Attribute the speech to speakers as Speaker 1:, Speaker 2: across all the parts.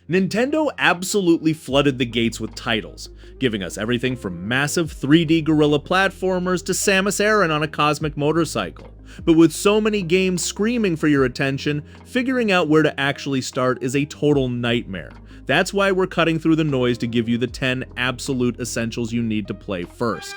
Speaker 1: Nintendo absolutely flooded the gates with titles, giving us everything from massive 3D gorilla platformers to Samus Aran on a cosmic motorcycle. But with so many games screaming for your attention, figuring out where to actually start is a total nightmare. That's why we're cutting through the noise to give you the 10 absolute essentials you need to play first.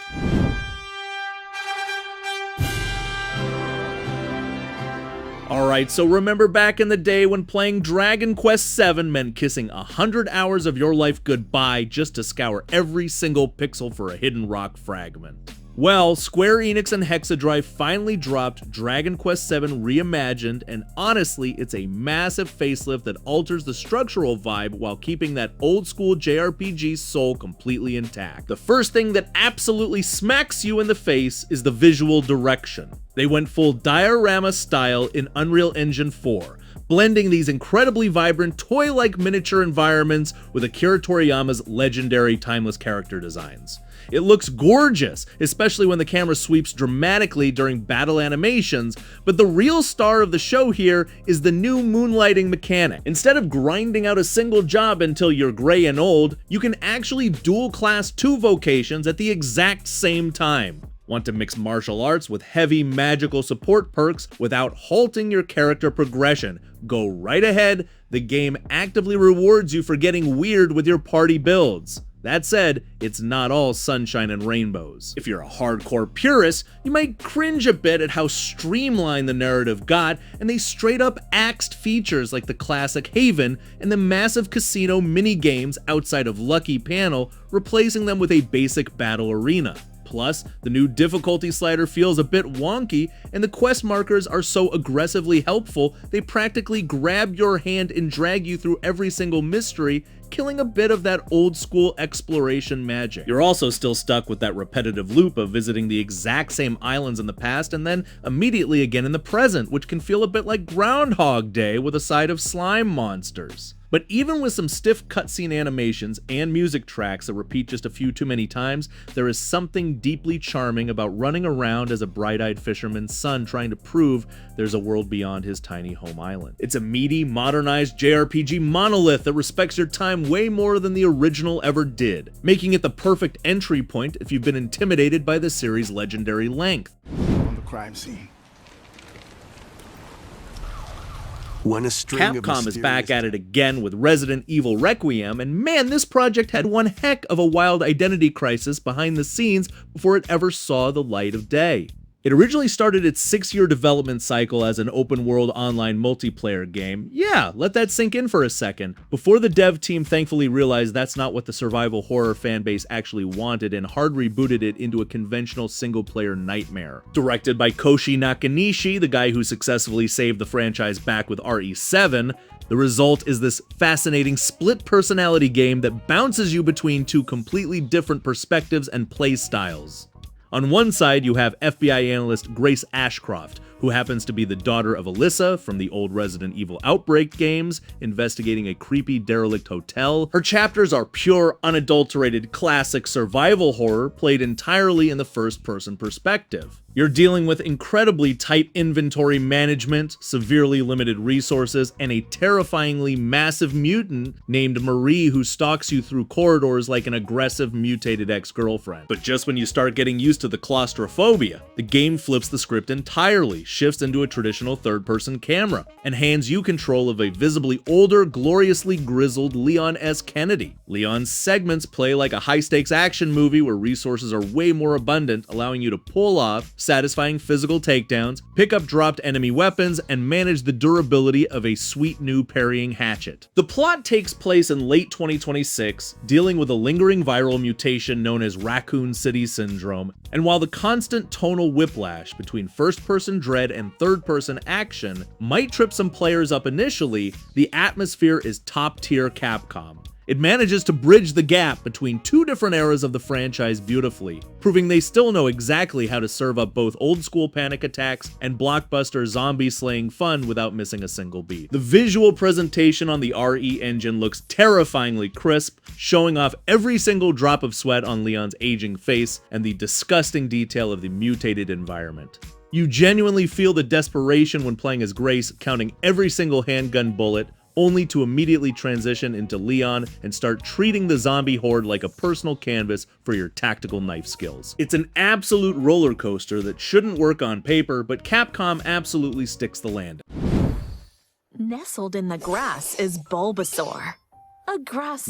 Speaker 1: Alright, so remember back in the day when playing Dragon Quest VII meant kissing 100 hours of your life goodbye just to scour every single pixel for a hidden rock fragment? Well, Square Enix and Hexadrive finally dropped Dragon Quest VII Reimagined, and honestly, it's a massive facelift that alters the structural vibe while keeping that old school JRPG soul completely intact. The first thing that absolutely smacks you in the face is the visual direction. They went full diorama style in Unreal Engine 4, blending these incredibly vibrant, toy-like miniature environments with Akira Toriyama's legendary timeless character designs. It looks gorgeous, especially when the camera sweeps dramatically during battle animations, but the real star of the show here is the new moonlighting mechanic. Instead of grinding out a single job until you're gray and old, you can actually dual class 2 vocations at the exact same time. Want to mix martial arts with heavy magical support perks without halting your character progression? Go right ahead, the game actively rewards you for getting weird with your party builds. That said, it's not all sunshine and rainbows. If you're a hardcore purist, you might cringe a bit at how streamlined the narrative got, and they straight up axed features like the classic Haven and the massive casino mini-games outside of Lucky Panel, replacing them with a basic battle arena. Plus, the new difficulty slider feels a bit wonky, and the quest markers are so aggressively helpful they practically grab your hand and drag you through every single mystery, killing a bit of that old school exploration magic. You're also still stuck with that repetitive loop of visiting the exact same islands in the past and then immediately again in the present, which can feel a bit like Groundhog Day with a side of slime monsters. But even with some stiff cutscene animations and music tracks that repeat just a few too many times, there is something deeply charming about running around as a bright-eyed fisherman's son trying to prove there's a world beyond his tiny home island. It's a meaty, modernized JRPG monolith that respects your time way more than the original ever did, making it the perfect entry point if you've been intimidated by the series' legendary length.
Speaker 2: On the crime scene.
Speaker 1: Capcom is back at it again with Resident Evil Requiem, and man, this project had one heck of a wild identity crisis behind the scenes before it ever saw the light of day. It originally started its 6-year development cycle as an open-world online multiplayer game. Yeah, let that sink in for a second, before the dev team thankfully realized that's not what the survival horror fanbase actually wanted and hard rebooted it into a conventional single-player nightmare. Directed by Koshi Nakanishi, the guy who successfully saved the franchise back with RE7, the result is this fascinating split-personality game that bounces you between two completely different perspectives and play styles. On one side, you have FBI analyst Grace Ashcroft, who happens to be the daughter of Alyssa from the old Resident Evil Outbreak games, investigating a creepy derelict hotel. Her chapters are pure, unadulterated, classic survival horror played entirely in the first-person perspective. You're dealing with incredibly tight inventory management, severely limited resources, and a terrifyingly massive mutant named Marie who stalks you through corridors like an aggressive mutated ex-girlfriend. But just when you start getting used to the claustrophobia, the game flips the script entirely, shifts into a traditional third-person camera, and hands you control of a visibly older, gloriously grizzled Leon S. Kennedy. Leon's segments play like a high-stakes action movie where resources are way more abundant, allowing you to pull off satisfying physical takedowns, pick up dropped enemy weapons, and manage the durability of a sweet new parrying hatchet. The plot takes place in late 2026, dealing with a lingering viral mutation known as Raccoon City Syndrome, and while the constant tonal whiplash between first-person dread and third-person action might trip some players up initially, the atmosphere is top-tier Capcom. It manages to bridge the gap between two different eras of the franchise beautifully, proving they still know exactly how to serve up both old-school panic attacks and blockbuster zombie-slaying fun without missing a single beat. The visual presentation on the RE engine looks terrifyingly crisp, showing off every single drop of sweat on Leon's aging face and the disgusting detail of the mutated environment. You genuinely feel the desperation when playing as Grace, counting every single handgun bullet, only to immediately transition into Leon and start treating the zombie horde like a personal canvas for your tactical knife skills. It's an absolute roller coaster that shouldn't work on paper, but Capcom absolutely sticks the landing.
Speaker 2: Nestled in the grass is Bulbasaur.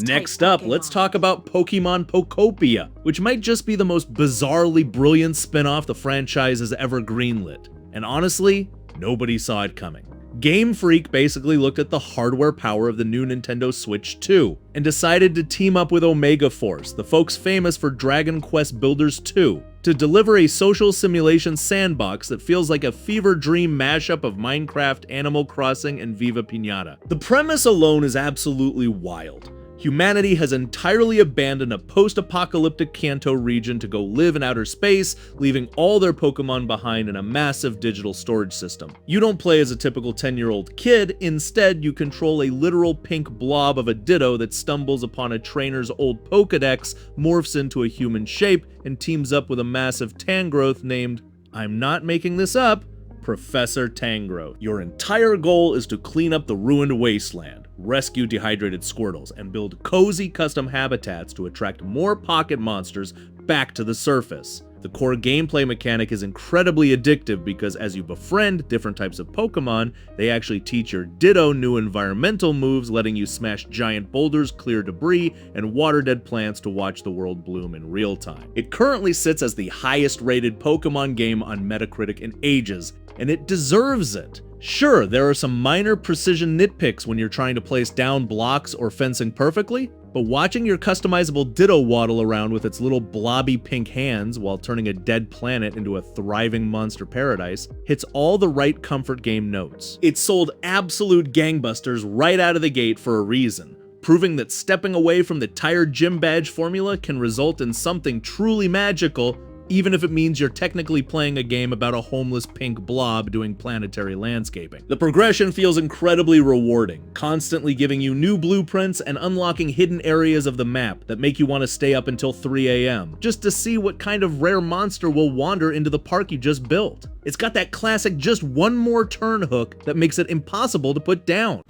Speaker 1: Next up, let's talk about Pokémon Pokopia, which might just be the most bizarrely brilliant spin-off the franchise has ever greenlit. And honestly, nobody saw it coming. Game Freak basically looked at the hardware power of the new Nintendo Switch 2 and decided to team up with Omega Force, the folks famous for Dragon Quest Builders 2, to deliver a social simulation sandbox that feels like a fever dream mashup of Minecraft, Animal Crossing, and Viva Pinata. The premise alone is absolutely wild. Humanity has entirely abandoned a post-apocalyptic Kanto region to go live in outer space, leaving all their Pokemon behind in a massive digital storage system. You don't play as a typical 10-year-old kid, instead you control a literal pink blob of a Ditto that stumbles upon a trainer's old Pokedex, morphs into a human shape, and teams up with a massive Tangrowth named, I'm not making this up, Professor Tangrowth. Your entire goal is to clean up the ruined wasteland, rescue dehydrated Squirtles, and build cozy custom habitats to attract more pocket monsters back to the surface. The core gameplay mechanic is incredibly addictive because as you befriend different types of Pokemon, they actually teach your Ditto new environmental moves, letting you smash giant boulders, clear debris, and water dead plants to watch the world bloom in real time. It currently sits as the highest rated Pokemon game on Metacritic in ages, and it deserves it. Sure, there are some minor precision nitpicks when you're trying to place down blocks or fencing perfectly, but watching your customizable Ditto waddle around with its little blobby pink hands while turning a dead planet into a thriving monster paradise hits all the right comfort game notes. It sold absolute gangbusters right out of the gate for a reason, proving that stepping away from the tired gym badge formula can result in something truly magical, even if it means you're technically playing a game about a homeless pink blob doing planetary landscaping. The progression feels incredibly rewarding, constantly giving you new blueprints and unlocking hidden areas of the map that make you want to stay up until 3 AM, just to see what kind of rare monster will wander into the park you just built. It's got that classic just one more turn hook that makes it impossible to put down.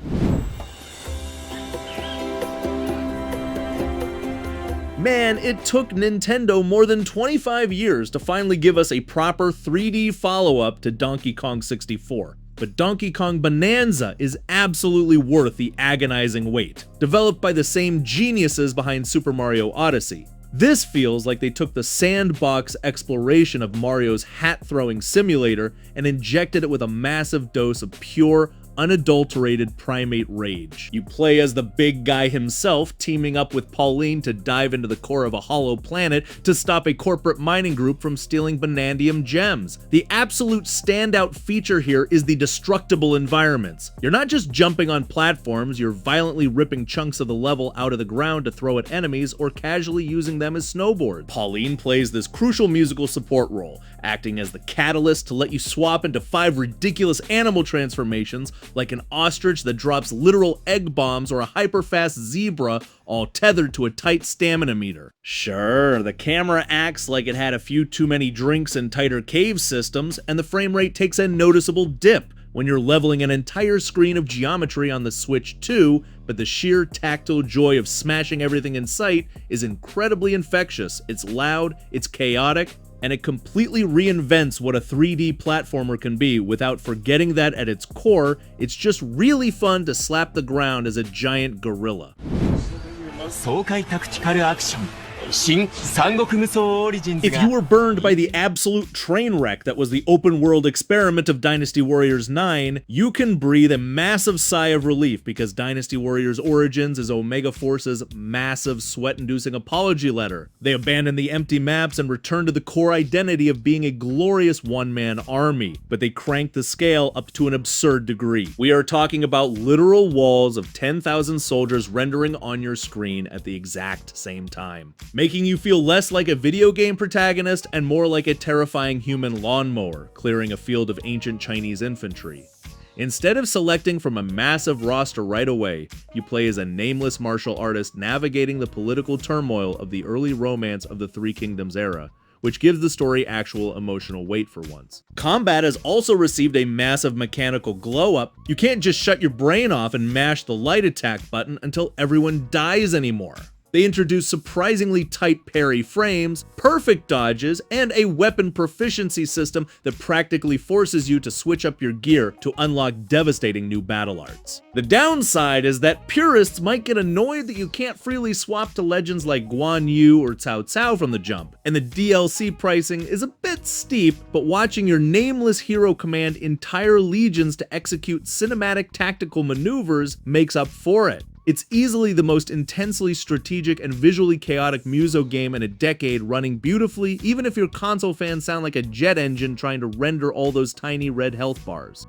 Speaker 1: Man, it took Nintendo more than 25 years to finally give us a proper 3D follow-up to Donkey Kong 64. But Donkey Kong Bananza is absolutely worth the agonizing wait. Developed by the same geniuses behind Super Mario Odyssey, this feels like they took the sandbox exploration of Mario's hat-throwing simulator and injected it with a massive dose of pure, unadulterated primate rage. You play as the big guy himself, teaming up with Pauline to dive into the core of a hollow planet to stop a corporate mining group from stealing Banandium gems. The absolute standout feature here is the destructible environments. You're not just jumping on platforms, you're violently ripping chunks of the level out of the ground to throw at enemies or casually using them as snowboards. Pauline plays this crucial musical support role, acting as the catalyst to let you swap into 5 ridiculous animal transformations like an ostrich that drops literal egg bombs or a hyper-fast zebra, all tethered to a tight stamina meter. Sure, the camera acts like it had a few too many drinks and tighter cave systems, and the frame rate takes a noticeable dip when you're leveling an entire screen of geometry on the Switch 2, but the sheer tactile joy of smashing everything in sight is incredibly infectious. It's loud, it's chaotic, and it completely reinvents what a 3D platformer can be without forgetting that at its core, it's just really fun to slap the ground as a giant gorilla. If you were burned by the absolute train wreck that was the open world experiment of Dynasty Warriors 9, you can breathe a massive sigh of relief because Dynasty Warriors Origins is Omega Force's massive sweat-inducing apology letter. They abandon the empty maps and return to the core identity of being a glorious one-man army, but they crank the scale up to an absurd degree. We are talking about literal walls of 10,000 soldiers rendering on your screen at the exact same time, making you feel less like a video game protagonist and more like a terrifying human lawnmower clearing a field of ancient Chinese infantry. Instead of selecting from a massive roster right away, you play as a nameless martial artist navigating the political turmoil of the early romance of the Three Kingdoms era, which gives the story actual emotional weight for once. Combat has also received a massive mechanical glow-up. You can't just shut your brain off and mash the light attack button until everyone dies anymore. They introduced surprisingly tight parry frames, perfect dodges, and a weapon proficiency system that practically forces you to switch up your gear to unlock devastating new battle arts. The downside is that purists might get annoyed that you can't freely swap to legends like Guan Yu or Cao Cao from the jump, and the DLC pricing is a bit steep, but watching your nameless hero command entire legions to execute cinematic tactical maneuvers makes up for it. It's easily the most intensely strategic and visually chaotic Muso game in a decade, running beautifully, even if your console fans sound like a jet engine trying to render all those tiny red health bars.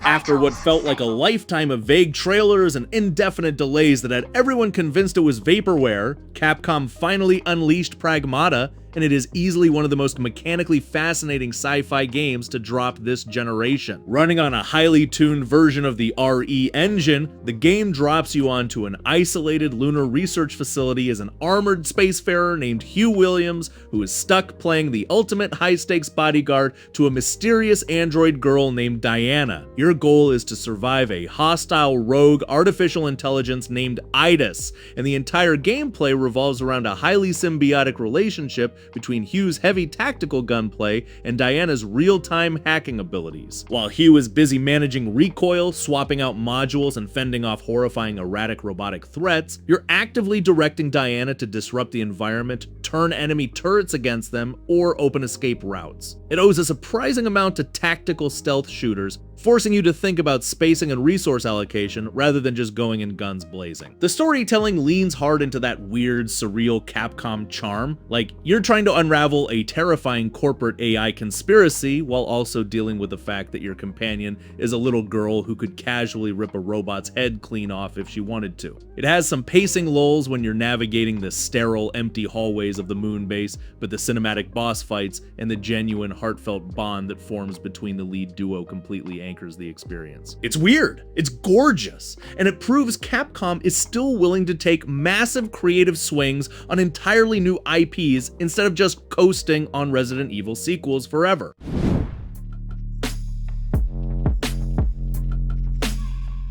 Speaker 1: After what felt like a lifetime of vague trailers and indefinite delays that had everyone convinced it was vaporware, Capcom finally unleashed Pragmata, and it is easily one of the most mechanically fascinating sci-fi games to drop this generation. Running on a highly tuned version of the RE engine, the game drops you onto an isolated lunar research facility as an armored spacefarer named Hugh Williams, who is stuck playing the ultimate high-stakes bodyguard to a mysterious android girl named Diana. Your goal is to survive a hostile rogue artificial intelligence named Idus, and the entire gameplay revolves around a highly symbiotic relationship between Hugh's heavy tactical gunplay and Diana's real-time hacking abilities. While Hugh is busy managing recoil, swapping out modules, and fending off horrifying erratic robotic threats, you're actively directing Diana to disrupt the environment, turn enemy turrets against them, or open escape routes. It owes a surprising amount to tactical stealth shooters, forcing you to think about spacing and resource allocation rather than just going in guns blazing. The storytelling leans hard into that weird, surreal Capcom charm, like you're trying to unravel a terrifying corporate AI conspiracy while also dealing with the fact that your companion is a little girl who could casually rip a robot's head clean off if she wanted to. It has some pacing lulls when you're navigating the sterile, empty hallways of the moon base, but the cinematic boss fights and the genuine, heartfelt bond that forms between the lead duo completely anchors the experience. It's weird, it's gorgeous, and it proves Capcom is still willing to take massive creative swings on entirely new IPs instead of just coasting on Resident Evil sequels forever.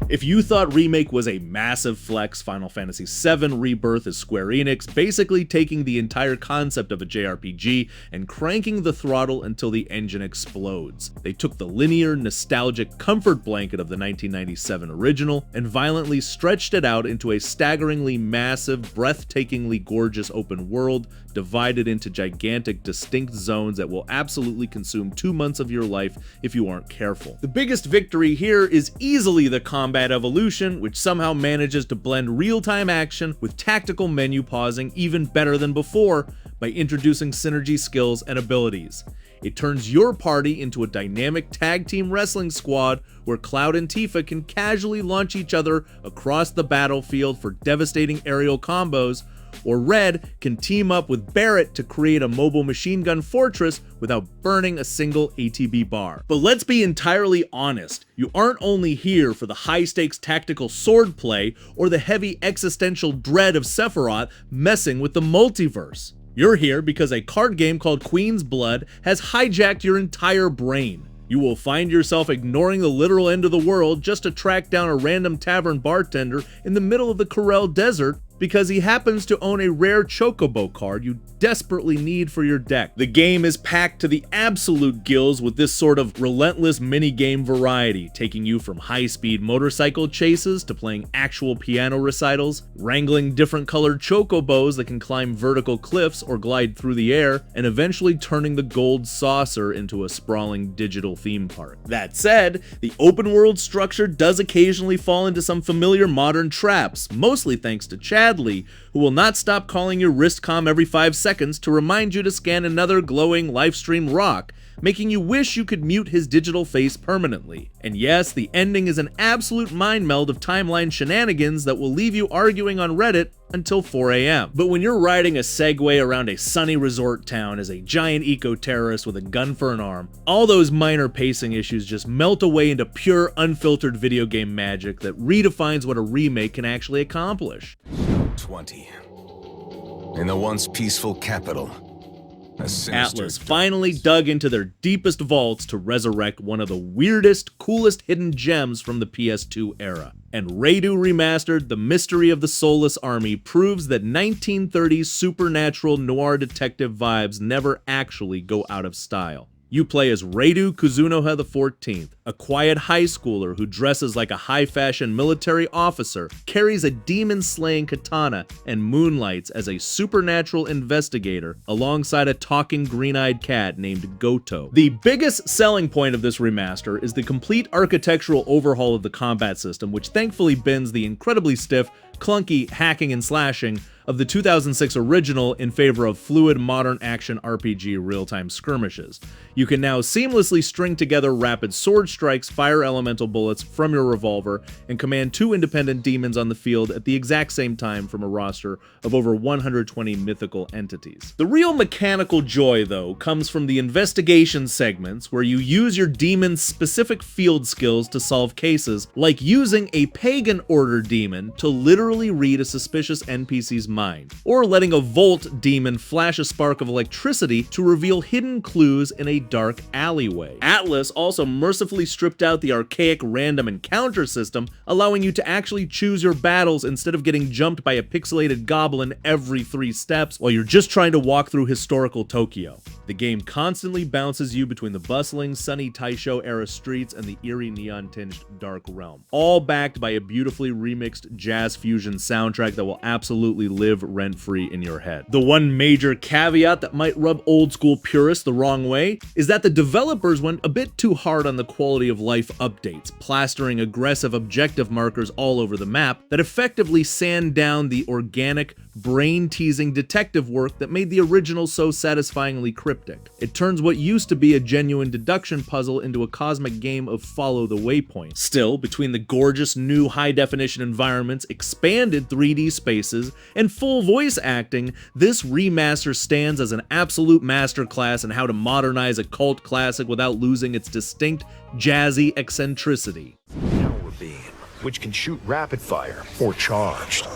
Speaker 1: If you thought Remake was a massive flex, Final Fantasy VII Rebirth is Square Enix basically taking the entire concept of a JRPG and cranking the throttle until the engine explodes. They took the linear, nostalgic comfort blanket of the 1997 original and violently stretched it out into a staggeringly massive, breathtakingly gorgeous open world divided into gigantic, distinct zones that will absolutely consume 2 months of your life if you aren't careful. The biggest victory here is easily the combat evolution, which somehow manages to blend real-time action with tactical menu pausing even better than before by introducing synergy skills and abilities. It turns your party into a dynamic tag team wrestling squad where Cloud and Tifa can casually launch each other across the battlefield for devastating aerial combos, or Red can team up with Barrett to create a mobile machine gun fortress without burning a single ATB bar. But let's be entirely honest, you aren't only here for the high-stakes tactical swordplay or the heavy existential dread of Sephiroth messing with the multiverse. You're here because a card game called Queen's Blood has hijacked your entire brain. You will find yourself ignoring the literal end of the world just to track down a random tavern bartender in the middle of the Corel Desert because he happens to own a rare Chocobo card you desperately need for your deck. The game is packed to the absolute gills with this sort of relentless minigame variety, taking you from high-speed motorcycle chases to playing actual piano recitals, wrangling different colored Chocobos that can climb vertical cliffs or glide through the air, and eventually turning the gold saucer into a sprawling digital theme park. That said, the open world structure does occasionally fall into some familiar modern traps, mostly thanks to Chadley, who will not stop calling your wristcom every 5 seconds to remind you to scan another glowing livestream rock, making you wish you could mute his digital face permanently. And yes, the ending is an absolute mind meld of timeline shenanigans that will leave you arguing on Reddit until 4 AM. But when you're riding a Segway around a sunny resort town as a giant eco-terrorist with a gun for an arm, all those minor pacing issues just melt away into pure, unfiltered video game magic that redefines what a remake can actually accomplish.
Speaker 3: 2020. In the once peaceful capital, a sinister
Speaker 1: Atlus finally dug into their deepest vaults to resurrect one of the weirdest, coolest hidden gems from the PS2 era. And Raidou Remastered, The Mystery of the Soulless Army, proves that 1930s supernatural noir detective vibes never actually go out of style. You play as Raidou Kuzunoha XIV, a quiet high schooler who dresses like a high-fashion military officer, carries a demon-slaying katana, and moonlights as a supernatural investigator alongside a talking green-eyed cat named Goto. The biggest selling point of this remaster is the complete architectural overhaul of the combat system, which thankfully bends the incredibly stiff, clunky hacking and slashing of the 2006 original in favor of fluid modern action RPG real-time skirmishes. You can now seamlessly string together rapid sword strikes, fire elemental bullets from your revolver, and command 2 independent demons on the field at the exact same time from a roster of over 120 mythical entities. The real mechanical joy, though, comes from the investigation segments where you use your demon's specific field skills to solve cases, like using a pagan order demon to literally read a suspicious NPC's mind, or letting a Volt demon flash a spark of electricity to reveal hidden clues in a dark alleyway. Atlus also mercifully stripped out the archaic random encounter system, allowing you to actually choose your battles instead of getting jumped by a pixelated goblin every 3 steps while you're just trying to walk through historical Tokyo. The game constantly bounces you between the bustling, sunny Taisho-era streets and the eerie neon-tinged dark realm, all backed by a beautifully remixed jazz fusion soundtrack that will absolutely live rent-free in your head. The one major caveat that might rub old-school purists the wrong way is that the developers went a bit too hard on the quality of life updates, plastering aggressive objective markers all over the map that effectively sand down the organic, brain-teasing detective work that made the original so satisfyingly cryptic. It turns what used to be a genuine deduction puzzle into a cosmic game of follow the waypoint. Still, between the gorgeous new high-definition environments, expanded 3D spaces, and full voice acting, this remaster stands as an absolute masterclass in how to modernize a cult classic without losing its distinct, jazzy eccentricity.
Speaker 4: Power beam, which can shoot rapid fire or charged.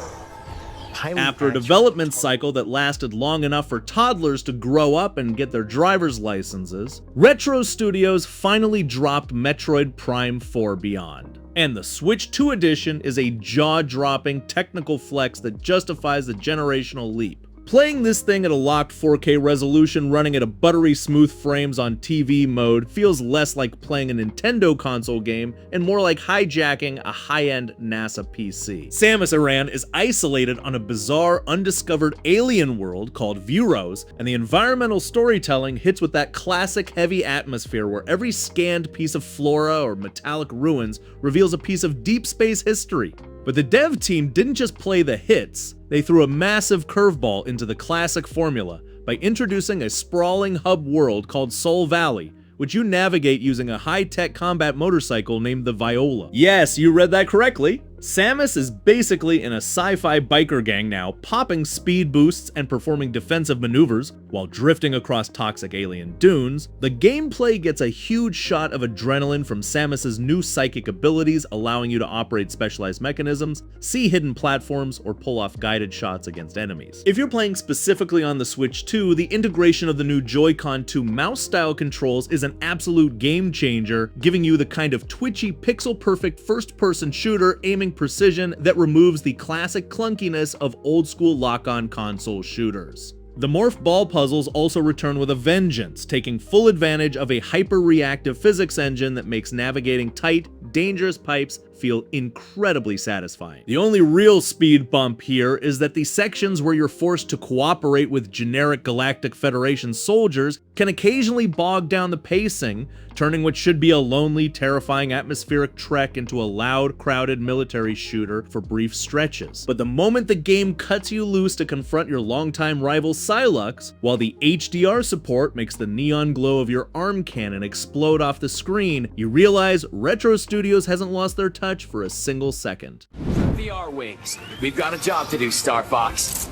Speaker 1: After a development cycle that lasted long enough for toddlers to grow up and get their driver's licenses, Retro Studios finally dropped Metroid Prime 4 Beyond. And the Switch 2 edition is a jaw-dropping technical flex that justifies the generational leap. Playing this thing at a locked 4K resolution running at a buttery smooth frames on TV mode feels less like playing a Nintendo console game and more like hijacking a high-end NASA PC. Samus Aran is isolated on a bizarre, undiscovered alien world called Vuros, and the environmental storytelling hits with that classic heavy atmosphere where every scanned piece of flora or metallic ruins reveals a piece of deep space history. But the dev team didn't just play the hits, they threw a massive curveball into the classic formula by introducing a sprawling hub world called Soul Valley, which you navigate using a high-tech combat motorcycle named the Viola. Yes, you read that correctly. Samus is basically in a sci-fi biker gang now, popping speed boosts and performing defensive maneuvers while drifting across toxic alien dunes. The gameplay gets a huge shot of adrenaline from Samus's new psychic abilities, allowing you to operate specialized mechanisms, see hidden platforms, or pull off guided shots against enemies. If you're playing specifically on the Switch 2, the integration of the new Joy-Con 2 mouse-style controls is an absolute game changer, giving you the kind of twitchy, pixel-perfect first-person shooter aiming precision that removes the classic clunkiness of old-school lock-on console shooters. The Morph Ball puzzles also return with a vengeance, taking full advantage of a hyper-reactive physics engine that makes navigating tight, dangerous pipes feel incredibly satisfying. The only real speed bump here is that the sections where you're forced to cooperate with generic Galactic Federation soldiers can occasionally bog down the pacing, turning what should be a lonely, terrifying atmospheric trek into a loud, crowded military shooter for brief stretches. But the moment the game cuts you loose to confront your longtime rival Psylux, while the HDR support makes the neon glow of your arm cannon explode off the screen, you realize Retro Studios hasn't lost their touch for a single second.
Speaker 5: VR wings. We've got a job to do, Star Fox.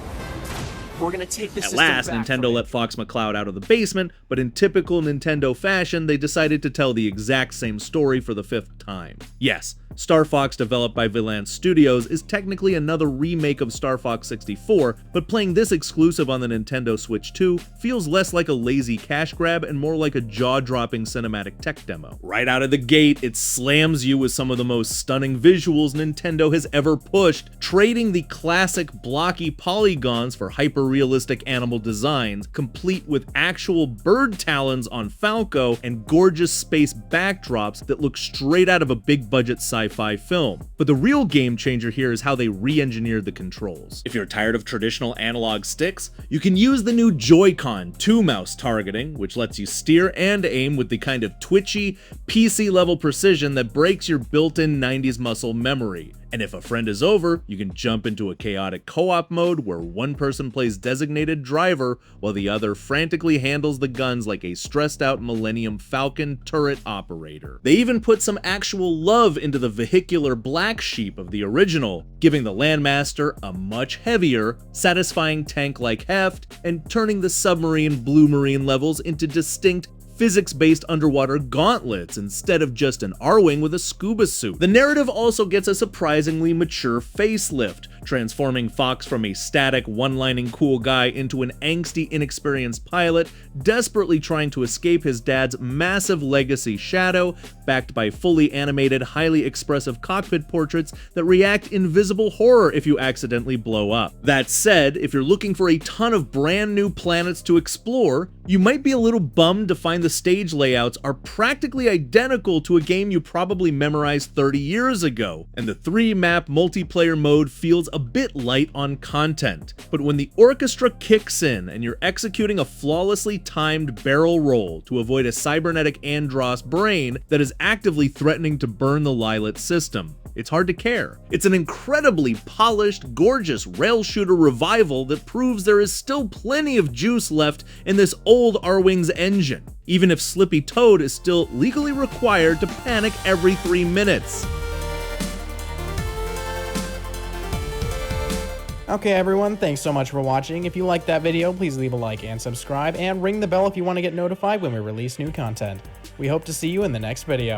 Speaker 5: We're gonna take the
Speaker 1: At
Speaker 5: system
Speaker 1: last,
Speaker 5: back from
Speaker 1: Nintendo
Speaker 5: it.
Speaker 1: let Fox McCloud out of the basement, but in typical Nintendo fashion, they decided to tell the exact same story for the 5th time. Yes, Star Fox, developed by Vilance Studios, is technically another remake of Star Fox 64, but playing this exclusive on the Nintendo Switch 2 feels less like a lazy cash grab and more like a jaw-dropping cinematic tech demo. Right out of the gate, it slams you with some of the most stunning visuals Nintendo has ever pushed, trading the classic blocky polygons for hyper-realistic animal designs, complete with actual bird talons on Falco and gorgeous space backdrops that look straight out of a big-budget sci-fi film. But the real game changer here is how they re-engineered the controls. If you're tired of traditional analog sticks, you can use the new Joy-Con 2-mouse targeting, which lets you steer and aim with the kind of twitchy, PC-level precision that breaks your built-in 90s muscle memory. And if a friend is over, you can jump into a chaotic co-op mode where one person plays designated driver while the other frantically handles the guns like a stressed-out Millennium Falcon turret operator. They even put some actual love into the vehicular black sheep of the original, giving the Landmaster a much heavier, satisfying tank-like heft, and turning the submarine Blue Marine levels into distinct physics-based underwater gauntlets instead of just an R-Wing with a scuba suit. The narrative also gets a surprisingly mature facelift, transforming Fox from a static, one-lining cool guy into an angsty, inexperienced pilot, desperately trying to escape his dad's massive legacy shadow, backed by fully animated, highly expressive cockpit portraits that react invisible horror if you accidentally blow up. That said, if you're looking for a ton of brand new planets to explore, you might be a little bummed to find the stage layouts are practically identical to a game you probably memorized 30 years ago, and the 3-map multiplayer mode feels a bit light on content. But when the orchestra kicks in and you're executing a flawlessly timed barrel roll to avoid a cybernetic Andross brain that is actively threatening to burn the Lylat system, it's hard to care. It's an incredibly polished, gorgeous rail shooter revival that proves there is still plenty of juice left in this old R-Wing's engine, even if Slippy Toad is still legally required to panic every 3 minutes.
Speaker 6: Okay everyone, thanks so much for watching. If you liked that video, please leave a like and subscribe, and ring the bell if you want to get notified when we release new content. We hope to see you in the next video.